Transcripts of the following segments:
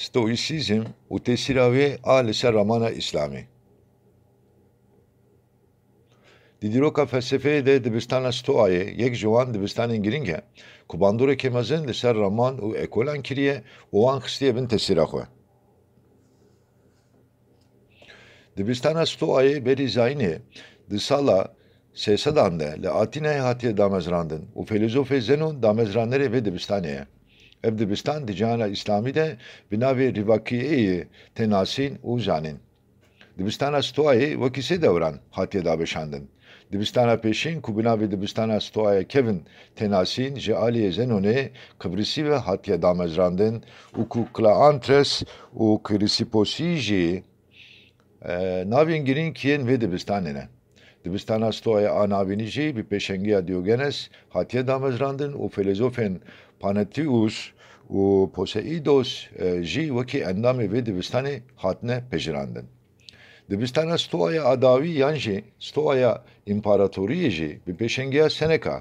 ستوئیسیزم و تسیراوی آل سر رمانا اسلامی. دیدیروکا فلسفه ده دبستان ستوئایه یک جوان دبستان گرینگه که باندور کمازن لسر رمان و اکولان کریه و آن خستیه بن تسیراخوه. دبستان ستوئایه بری زاینه دسالا سیسدانده لاتینه هاتیه دامزراندن و فیلزوفی زنون دامزرانره ve dibistaniye. Ev dibistan dicana İslami de binavi rivakiye tenasin u zanin. Dibistana stoayı vakisi devran hatiye dabeşandın. Dibistana peşin ku binavi dibistana stoaya kevin tenasin jealiye zenone Kıbrısi ve hatiye damezrandın u ku klaantres u krisiposiji navin girin kiyen ve dibistanine. Dibistana stoaya anavinici bir peşengiya Diogenes hatiye damezrandın u filozofen Panetius و پوسئیدوس جی وکی اندام و دبستان هاتنه پجراندن. دبستان ستوای آداوی یانجی ستوای امپاراتوری جی به پیشنگی سنکا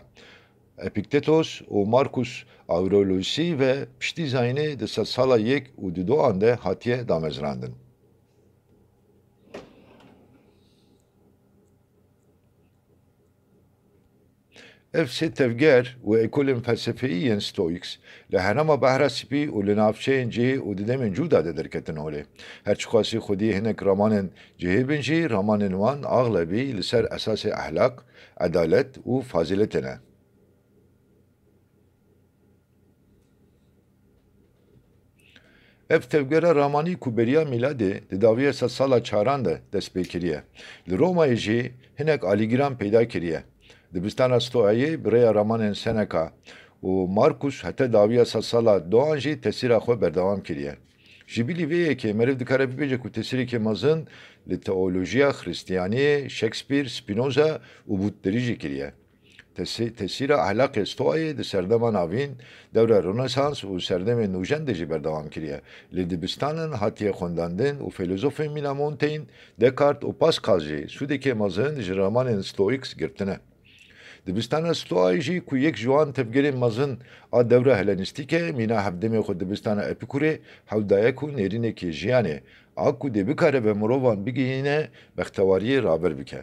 اپیکتتوس و مارکوس آورولوسی و پشتی زاینه ده سالا یک و دو آنده هاتیه دامزراندن. Ev se tevger ve ekolün felsefeyiyen stoiks lehenama bahra sipi u lenavçeyin cihi u didemin cuda dedirketin hole. Her çıkası xudi hinek ramanen cihibin jih ramanen van ağlebi liser esası ahlak, adalet u faziletine. Ev tevgera ramani kuberiya miladi didaviye sala çaranda destpekiriye. Li Roma'yı jih hinek aligiran peyda kiriye. Dibistana stoayı biraya ramanen Seneca u Markus hatta daviya sala doğanji tesira xwe berdevam kiriye. Jibili veye ki meriv dikare bibece ku tesiri ke mazın li teolojiya Hristiyaniye Shakespeare Spinoza u butterici kiriye. Tesira ahlak stoayı de serdema navin devre Rönesans u serdeme nujen de jî berdevam kiriye. Li dibistanan hatiye xwendandin u filozofên Mila Montaigne, Descartes u Pascal jî sûdeke mazın ji ramanen stoiks girtine. Dibistana stoayı jî ku yek jwan tevgerên mazın a devre Helenistike mîna hevdemê xwe dibistana Epikure hewdaye ku nêrînekê jiyanê a ku dê bikare ve mirovan bigihîne bextewariyê raber bike.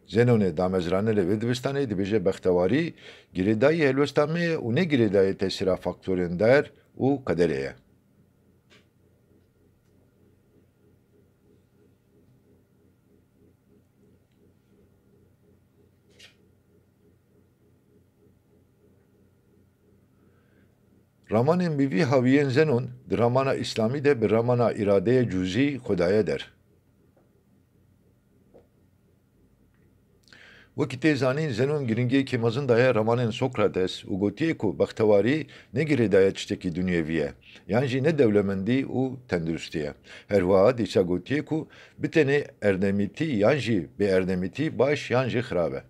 Zenonê damezranê li vê dibistanê dibêje bextewarî girêdayî helwesta me ye û ne girêdayî tesîra faktorên der û qederê ye. Ramanên bîvî haviyên zenon di ramana İslamî de bi ramana îradeye cüzî Xwedayê der. Wekî tê zanîn zenon giringiyekî mezin daye ramanên Sokrates û gotiye ku bextewarî ne girêdaya tiştekî dunyevî ye, yan jî ne dewlemendî û tendurustî ye. Her wiha dîsa gotiye ku bi tenê erdemîtî yan jî bêerdemîtî baş yan jî xirab e.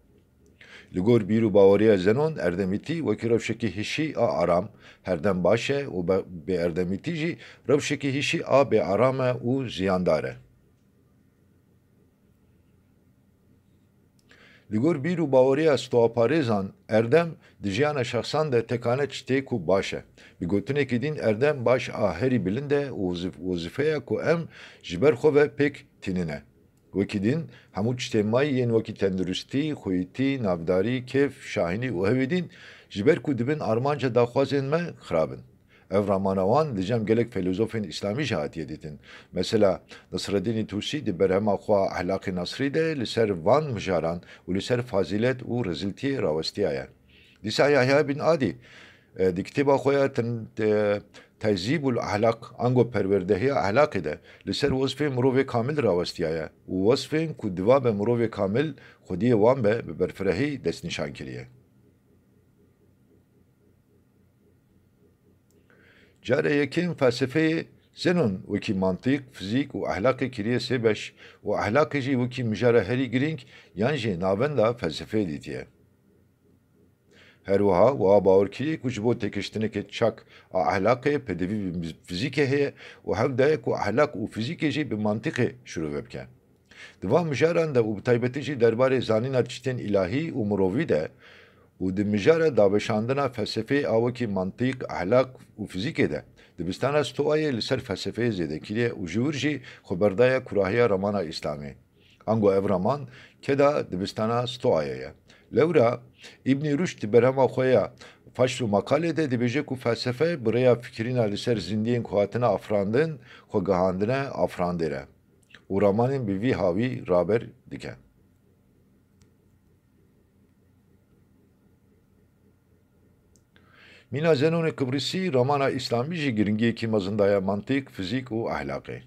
Li gor bîr û baweriya zenon erdemîtî wekî rewşekî hişî a aram herdem baş e û bêerdemîtî jî rewşekî hişî a bêaram e û ziyandar e. Li gor bîr û baweriya stoaparêzan erdem di jiyana şexsan de tekane tiştê ku baş e. Bi gotinekî din erdem baş a herî bilind e û wezîfeya ku em ji ber xwe ve pêk tînine. Wekî din hemû tiştên mayî yên wekî tendurustî, xwîtî, navdarî, kêf, şahînî û hevî din ji ber ku dibin armanca daxwazên me xirabin. Ev ramana wan li cem gelek filozofên İslamî jî hatiye dîtin. Mesela Nasreddînî Tusî di berhema xwe Ahlak-ı Nasrî de li ser van mijaran û li ser fazilet û reziltiyê rawestiya ye. Dîsa Yahya bin Adî di kitêba xwe ya Tehzîbul Ahlak ango perwerdehiya ahlakê de li ser wezfên mirovê kamil rawestiya ye û wezfên ku divabe mirovê kamil xwediyê wan be bi berfirehî destnîşan kiriye. Care yekên felsefeyê zenon wekî mantık, fizik û ahlakê kiriye sê beş û ahlakê jî wekî mijara herî giring yan jî navenda felsefeyê dîtiye. Her wiha wiha bawer kiriye ku ji bo têkiştinekê çak a ahlakê pêdivî bi fizîkê heye û hev daye ku ahlak û fizîkê jî bi mantıkê şîrove bike. Di van mijaran de û bi taybetî jî derbarê zanîna tiştên îlahî û mirovî de û di mijara daweşandina felsefeyê awekî mantık, ahlak û fizîkê de dibistana Stoayê li ser felsefeyê zêdekirî û ji wir jî xweberdaya kurahiya romana İslamî. Ango ev roman keda dibistana Stoayê ye. Lewra İbn Rüşd di berhema xwe ya Faşl û Makalê de dibêje ku felsefe birêya fikirîna li ser zindiyên ku hatine afirandin, xwe gihandine afirandê re. û romanên bi vî havî raber dike. Mîna Zenonê Kıbrısî romana İslamî jî giringiyekî mezin daye mantık, fizîk û ahlakê.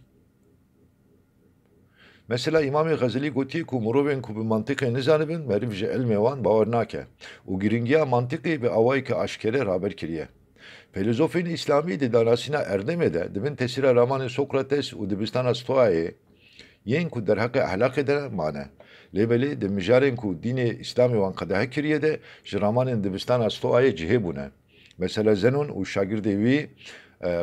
Mesela İmam-ı Gazali gotiye ku mirovên ku bi mantıkê nizanibin meriv ji ilmê wan bawer nake û giringiya mantıkê bi awayeke aşkere raber kiriye. Filozofên İslamî di danasîna erdemê de dibin tesîra romanê Sokrates û dibistana Stoayê yên ku derheqê ahlakê de mane. Lêbelê di mijarên ku dînê İslamê wan qedehe kiriye de ji romanên dibistana Stoayê cihê bûne. Mesela Zenon û şagirdê wî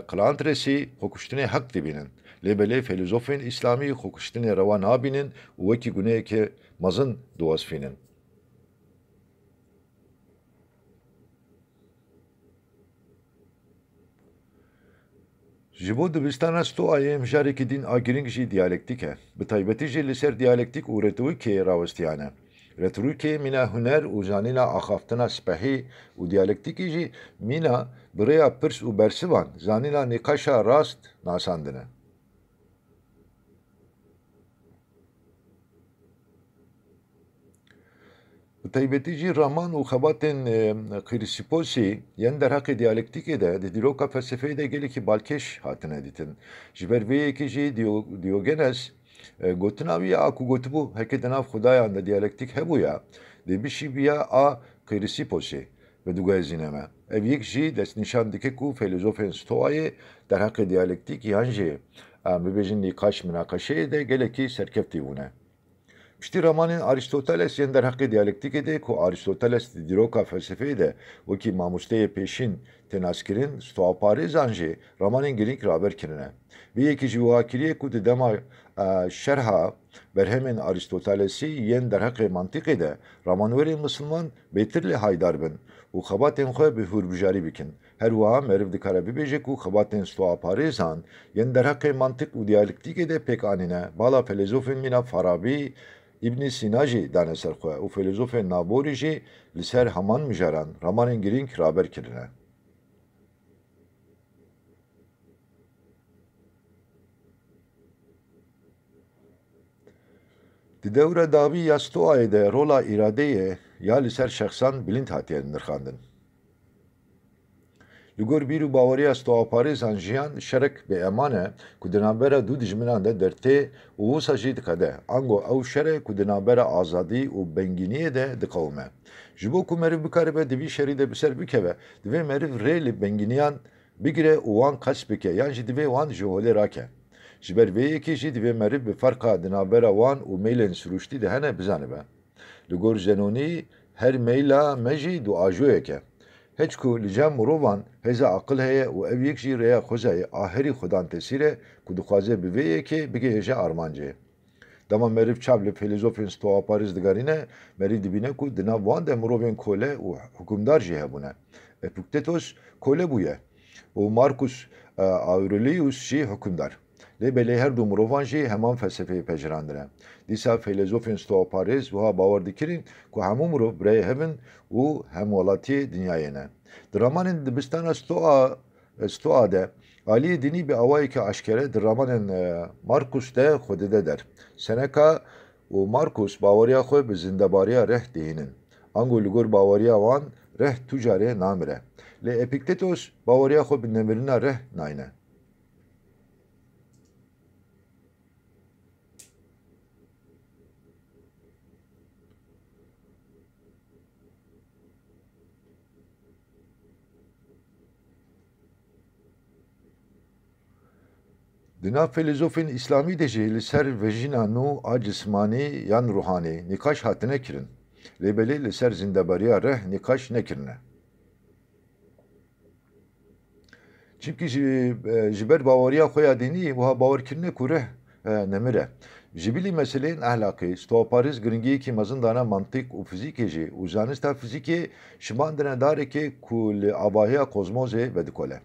Klantresî xwe kuştinê hek dibînin. Lêbelê filozofên İslamî xwe kuştinê rewa nabînin û wekî guneheke mezin diwesfînin. Ji bo dibistana Stoayê mijarekî dîn a giring jî diyalektik e. Bi taybetî jî li ser diyalektik û retorîkê rawestiyane. Retorîkê mîna huner û zanîna axaftina spehî û diyalektikî jî mîna birêya pirs û bersivan, zanîna nîqaşa rast nasandine. Bi taybetî jî roman û xebatên Chrysiposî yên derheqê diyalektikê de di dîroka felsefeyê de gelekî balkêş hatine dîtin. Ji ber vê yekê jî Diogenes gotina wî ya ku gotibû heke di nav xudayan de diyalektik hebûya dê bişîviya a Chrysipposê bi dugezîne me. Ev yek jî destnîşan dike ku filozofên Stoayê derheqê diyalektik yan jî bibêjin nîqaş münaqeşeyê de gelekî serkeftî bûne. Piştî romanên Aristoteles yên derheqê diyalektikê de ku Aristoteles di dîroka felsefeyê de wekî mamosteyê pêşîn tên naskirin, stoaparêzan jî romanên girîng raber kirine. Vê yekî jî wiha kiriye ku di dema şerha berhemên Aristotelesî yên derheqê mantıkê de romanwerên Müslüman bêtir lê haydar bin û xebatên xwe bi hûrbijarî bikin. Her wiha meriv dikare bibêje ku xebatên stoaparêzan yên derheqê mantık û diyalektikê de pêk anîne. Bala filozofên mîna Farabî, İbn Sîna jî dane ser xwe û filozofên naborî jî li ser heman mijaran romanên girîng raber kirine. Di dewra dawî ya Stoayê de rola îradeyê ya li ser şexsan bilind hatiye nirxandin. Li gor bîr û baweriya stoaparêzan jiyan şerek bêeman e ku di navbera du dijminan de dertê û wisa jî dikede. Ango ew şer e ku di navbera azadî û bengîniyê de diqewime. Ji bo ku meriv bikaribe di vî şerî de bi ser bikeve, divê meriv rê li bengîniyan bigire û wan qes bike yan jî divê wan ji holê rake. Ji ber vê yekê jî divê meriv bi ferqa di navbera wan û meylên siruştî de hene bizanibe. Li gor Zenonî her meyla me jî du ajoyek e. Hiç ku li cem mirovan hêza aqil heye û ev yek jî rêya xwezayê a herî xwedan tesîr e ku dixwaze bi vê yekê bige hêja armancê. Dema meriv çav li filozofên stoaparîz digarîne, merî dibîne ku di nav wan de mirovên kole û hukûmdar jî hebûne. Epiktetos kole bûye û Marcus Aurelius jî hukûmdar. Lêbelê her du mirovan jî heman felsefeyê pejirandine. Dîsa filozofên stoaparêz wiha bawer dikirin ku hemû mirov birayê hevin û hemwelatiyê dinyayê ne. Di romanên dibistana Stoa de aliyê dînî bi awayeke aşkere di romanên Marcus de xwe dide der. Seneca û Marcus baweriya xwe bi zindebariya reh dihînin. Ango li gor baweriya wan reh tu carê namire. Lê Epiktetos baweriya xwe bi nemirina reh nayne. Di nav filozofên İslamî de jî li ser vejîna nû a cismanî yan ruhanî nîqaş hatine kirin. Lêbelê li ser zindebariya reh nîqaş nekirine. Çimkî ji ber baweriya xwe ya dînî wiha bawerkirine ku reh nemire. Jibili meseleyin ahlakı, stoparız gringi ki mazındana mantık u fizikeci, u zanista fiziki şimandine dareki kul abahiya kozmoze vedikole.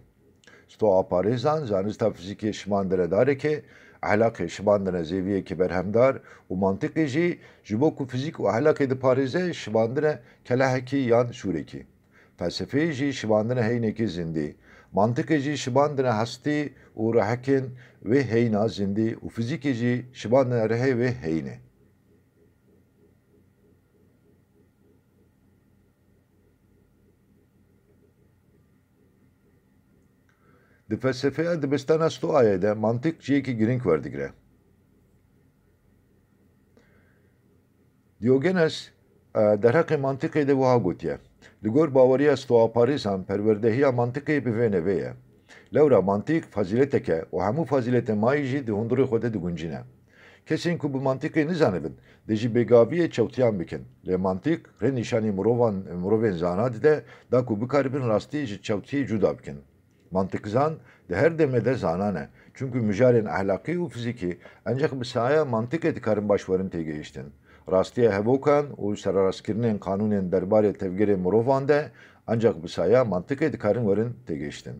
Stoparızan zanista fiziki şimandine dareki ahlakı şimandine zeviye ki berhemdar u mantıkeci jibo ku fizik u ahlakı de parize şimandine kelaheki yan şureki. Felsefeci şimandine heyneki zindi. Mantıkeci şibandine hasti u rahakin ve heyna zindi u fizikeci şibandine rehe ve heyne. De felsefeye de bestana sto ayede mantık ki giring verdigre. Diogenes derhaqi mantıkı de vuha gotiye. Ligor bavariya sto Paris'an perverdehiya mantıkı bivene veye. Lewra mantık fazileteke o hamu fazilete mayji de hunduru xode de guncine. Kesin ku bu mantıkı nizanibin. Deji begaviye çavtiyan bikin. Le mantık re nişani muroven zanad de da ku bikaribin rasti ji çavtiye cuda bikin. Mantık zan de her demede zanane. Çünkü müjaren ahlaki u fiziki ancak bisaya mantık etikarin başvarın tegeyiştin. Rastiye hevokan u seraraskirinin kanunen derbare tevgere murovan de ancak bisaya mantık etikarin varın tegeyiştin.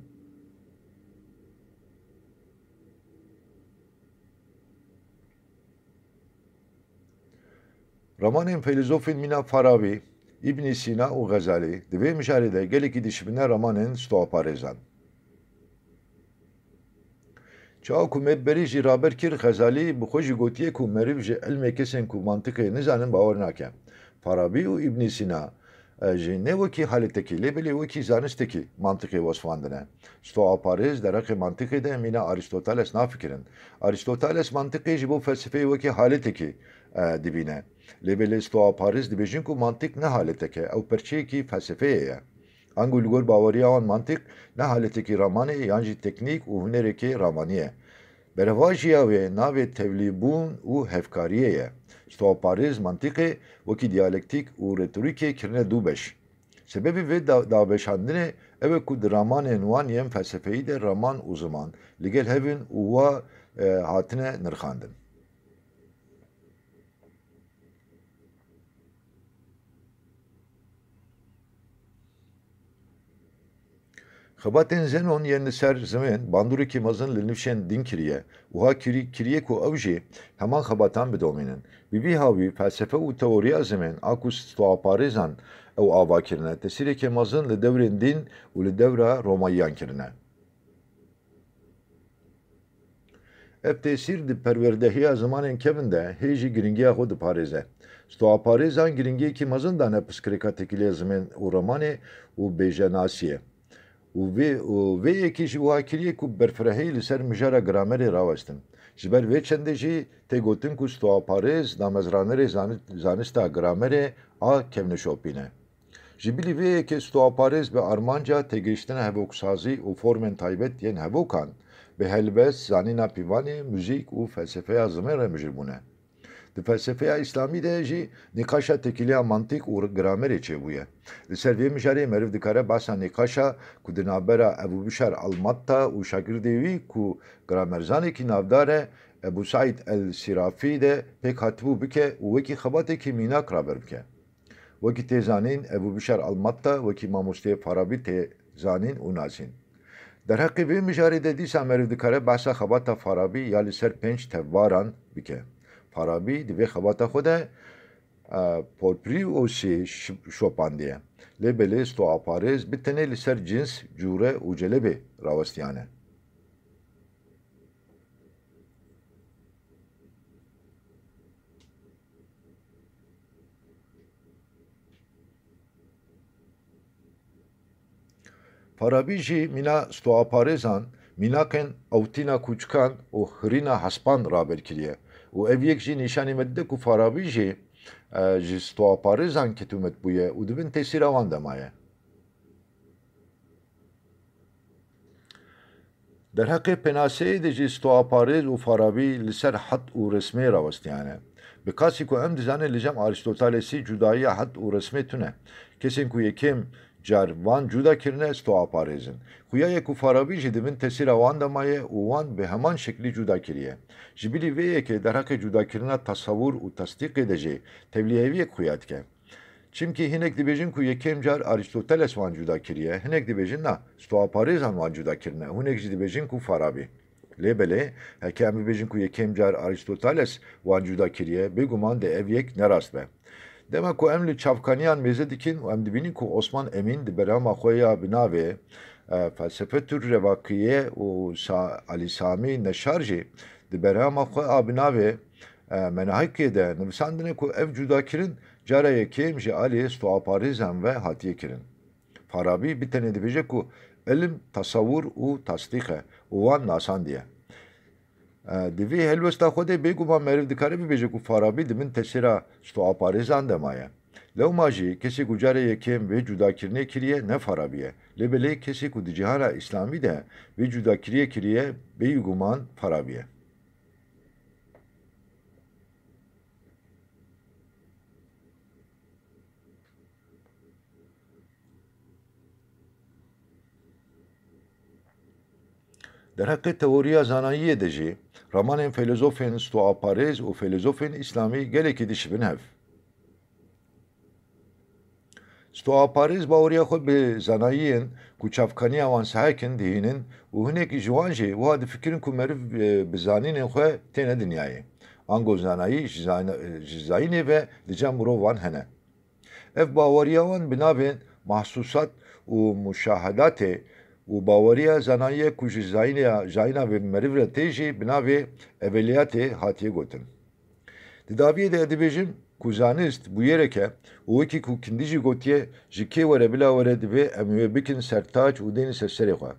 Romanın filozofin mina Farabi, İbn Sina u Gazali, dve mişarede geleki dişibine romanın stoaparezan. Çaw ku me berî jî raber kir Xezalî bi xwe jî gotiye ku meriv ji ilmê kesên ku mantıkê nizanin bawer nake. Farabî û İbn Sîna ji ne wekî halettekî lê bilê wekî zanistekî mantıkê wesfandine. Stoaparêz dereqê mantıkê de mîna Aristoteles nafikirin. Aristoteles mantıkê ji bo felsefeyê wekî halettekî dibîne. Lê bilê stoaparêz dibêjin ku mantık ne haletteke ew perçeyekî felsefeyê ye. Angul gor baweriya wan mantık ne haleteki ramanê yan jî teknîk û hunerekê ramaniyê. Berhevajiya wê navê tevlîbûn û hevkariyê ye. Stoaparêz mantıkê wekî diyalektik û retorîkê kirine du beş. Sebebî vê dabeşandinê ew e ku di ramanên wan yên felsefeyî de raman û ziman li gel hevin û wa hatine nirxandin. Xebatên Zenon yên li ser zimên bandorekî mezin li nivşên din kiriye û ha kiriye ku ew jî heman xebatan bidomînin. Bî havî felsefe û teoriya zimên a ku stoaparêzan ew ava kirine tesîrekê mezin li devrên din û li devra Romayiyan kirine. Ev tesîr di perwerdehiya zimanên kevin de hê jî giringiya xwe diparêze. Stoaparêzan giringiyekî mezin dane piskirêka tekîliya zimên û romanê û bêjenasiyê. Vê yekî ji wiha kiriye ku berfirehî li ser mijara gramerê rawestin. Ji ber vê çendê jî tê gotin ku stoaparêz damezranerê zanista gramerê a kevneşopîne. Ji bilî vê yekê stoaparêz bi armanca têgihiştina hevoksazî û formên taybet yên hevokan bi helbest, zanîna pîvanê, müzik û felsefeya zimên re mijîrbûne. Di felsefeya İslamî de jî nîqaşa tekîliya mantık û gramerê çêbûye. Li ser vê mijarê meriv dikare bahsa nîqaşa ku di navbera Ebûbişar al-Matta û şagirdê wî ku gramerzanekî navdar e Ebu Said el-Sirafî de pêk hatibû bike û wekî xebatekî mînak raber bike. Wekî tê zanîn Ebûbişar al-Matta wekî mamosteyê Farabî tê zanîn û nasîn. Derheqê vê mijarê de dîsa meriv dikare bahsa xebata Farabî ya li ser pênc tevbaran bike. Farabî di vê xebata xwe de porpirî û şopandiye. Lê belê stoaparêz bi tenê li ser cins, cûre û celebê rawestiyane. Farabî jî mîna stoaparêzan mînakên ewtîna kûçkan û hirîna hespan raber kiriye. û ev yek jî nîşanî me dide ku Farabî jî ji stoaparêzan ketûmet bûye û dibin tesîra wan de maye. Derheqê penaseyê de jî stoaparêz û Farabî li ser hed û resmê rawestiyane. Bi kasî ku em dizanin li cem Aristotelesî cudayiya hed û resmê tune. Kesên ku yekêm car van cuda kirine sto aparezin. Xuya ku Farabi jî dibin tesîra wan de maye û wan bi heman şeklî cuda kiriye. Ji bilî vê yekê derhaqê cudakirina tasavvur û tasdîqê de jî tevliyeviyek xuya dike. Çimkî hinek dibêjin ku yekem car Aristoteles wan cuda kiriye, hinek dibêjin na sto aparêzan wan cuda kirine, hunek jî dibêjin ku Farabi. Lêbelê heke em bibêjin ku yekem car Aristoteles wan cuda kiriye, bêguman de ev yek nerast be. Demek ku em li çavkaniyan mêze dikin û em dibînin ku Osman Emîn di berhema xwe ya bi navê Felsefetür Revakiye û Ali Sami Neşar jî di berhema xwe a bi navê Menahikê de nivîsandine ku ev cudakirin cara yekêm ji aliyê stoaparîzan ve hatiye kirin. Farabi bir tenê dibêje ku ilim tasavvur û tasdîq e û wan nasan diye. Di vê helwesta Xwedê bêguman meriv dikare bibêje ku Farabi di min tesîra stoaparêzan de maye. Lewma jî kesî ku carê yekêm vê cudakirinê kiriye ne Farabi ye. Lêbelê kesî ku di cîhana İslamî de vê cudakiriyê kiriye bêguman Farabi ye. Derhaqê teoriya zanayiyê de jî ramanên filozofên stoaparêz û filozofên İslamî gelekî dişibin hev. Stoaparêz baweriya xwe bi zanayiyên ku çavkaniya wan sehekin dihînin û hinekî ji wan jî wiha difikirin ku meriv bi zanînên xwe têne dinyayê. Ango zanayî ji zayînê ve di cem mirov wan hene. Ev baweriya wan bi navên mahsusat û muşahedatê û baweriya zanayiye ku ji zayîna vê meriv re tê jî bi navê eveliyatê hatiye gotin. Di daviyê de dibêjim ku zanist bû yereke û wekî ku kindî jî gotiye ji kê were bila were divê em wê bikin sertaç û tên ser serê xwe.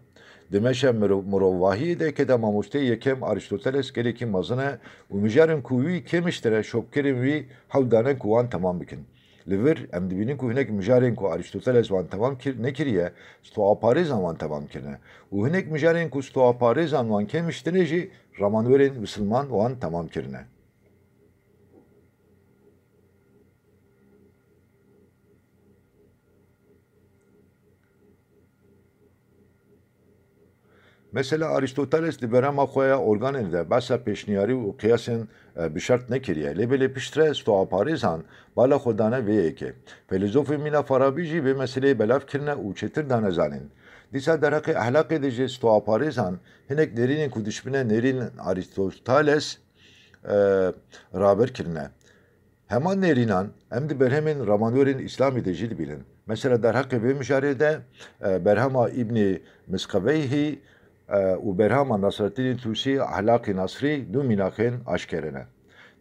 Di meşa mirovahiyê de keda mamosteyê yekem Aristoteles gelekî mezin e û mijarin ku wî kêm iştere şopkerên wî hewl dane ku wan temam bikin. Li vir em dibînin ku hinek mijarên ku Aristoteles wan temam nekiriye, stoaparêzan wan temam kirine. Û hinek mijarên ku stoaparêzan wan kêm iştine jî ramanwerên Müslüman wan temam kirine. Mesela Aristoteles di berhema xwe ya organên de behsa pêşniyarî û qiyasên bi şert nekiriye. Lêbelê piştre stoaparêzan bala xwe dane vê yekê. Filozofê mîna Farabî jî vê meseleyê belav kirine û çêtir dane zanîn. Dîsa derheqê ehlaqê de jî stoaparêzan hinek nêrînên ku dişbine nêrînên Aristoteles raber kirine. Heman nêrînan em di berhemên ramanwerên İslamî de jî dibînin. Mesela derheqê vê mijarê de berhema İbnî Miskaveyhî û berhama Nasreddînê Tûsî Ahlaqê Nasrî du mînaxên aşkerê ne.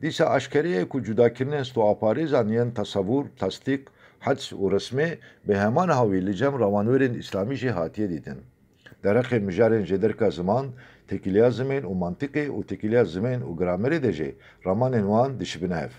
Dîsa aşkeriyê ku cudakirinin stoaparêzan yên tasavvur, tasdîq, heds û resmê bi heman hawî li cem ramanwerên İslamî jî hatiye dîtin. Derheqê mijarên jêderka ziman, tekîliya zimên û mantiqê û tekîliya zimên û gramerê de jî ramanên wan dişibine hev.